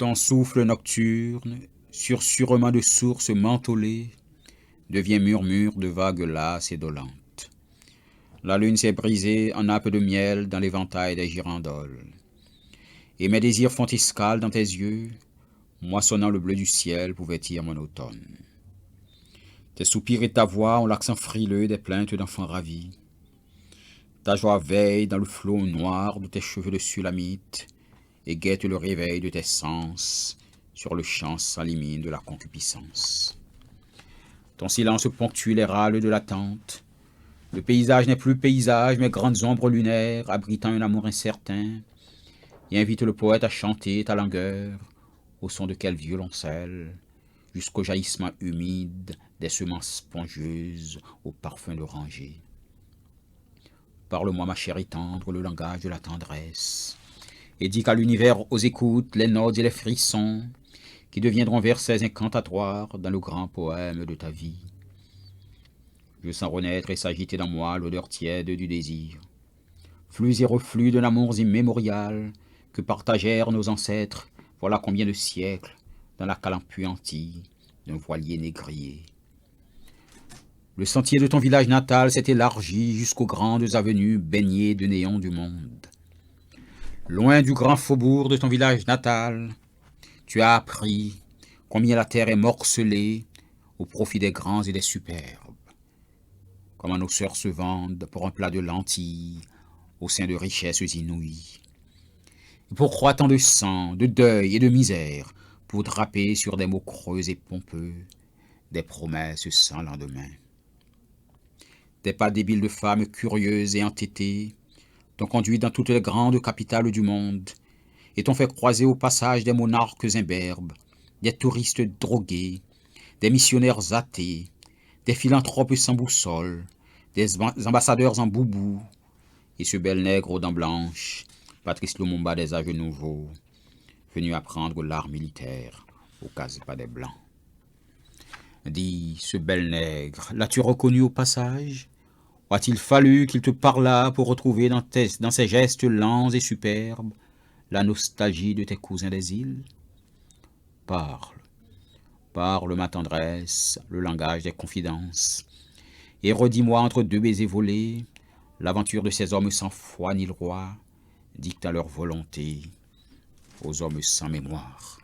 Ton souffle nocturne, susurrement de sources mentholées, devient murmure de vagues lasses et dolentes. La lune s'est brisée en nappe de miel dans l'éventail des girandoles. Et mes désirs font escale dans tes yeux, moissonnant le bleu du ciel pour vêtir mon automne. Tes soupirs et ta voix ont l'accent frileux des plaintes d'enfants ravis. Ta joie veille dans le flot noir de tes cheveux de sulamite et guette le réveil de tes sens sur le champ sans limite de la concupiscence. Ton silence ponctue les râles de l'attente. Le paysage n'est plus paysage, mais grandes ombres lunaires abritant un amour incertain, et invite le poète à chanter ta langueur au son de quel violoncelle, jusqu'au jaillissement humide des semences spongieuses au parfum d'oranger. Parle-moi, ma chérie tendre, le langage de la tendresse, et dis qu'à l'univers aux écoutes les notes et les frissons qui deviendront versets incantatoires dans le grand poème de ta vie. Je sens renaître et s'agiter dans moi l'odeur tiède du désir, flux et reflux d'un amour immémorial que partagèrent nos ancêtres voilà combien de siècles dans la cale empuantie d'un voilier négrier. Le sentier de ton village natal s'est élargi jusqu'aux grandes avenues baignées de néons du monde. Loin du grand faubourg de ton village natal, tu as appris combien la terre est morcelée au profit des grands et des superbes. Comment nos sœurs se vendent pour un plat de lentilles au sein de richesses inouïes. Et pourquoi tant de sang, de deuil et de misère pour draper sur des mots creux et pompeux des promesses sans lendemain. Des pas débiles de femmes curieuses et entêtées t'ont conduit dans toutes les grandes capitales du monde et t'ont fait croiser au passage des monarques imberbes, des touristes drogués, des missionnaires athées, des philanthropes sans boussole, des ambassadeurs en boubou, et ce bel nègre aux dents blanches, Patrice Lumumba des âges nouveaux, venu apprendre l'art militaire au casse-pas des blancs. Dis, ce bel nègre, l'as-tu reconnu au passage? Ou a-t-il fallu qu'il te parlât pour retrouver dans ses gestes lents et superbes la nostalgie de tes cousins des îles? Parle, parle ma tendresse, le langage des confidences, et redis-moi entre deux baisers volés l'aventure de ces hommes sans foi ni loi, dictant leur volonté aux hommes sans mémoire.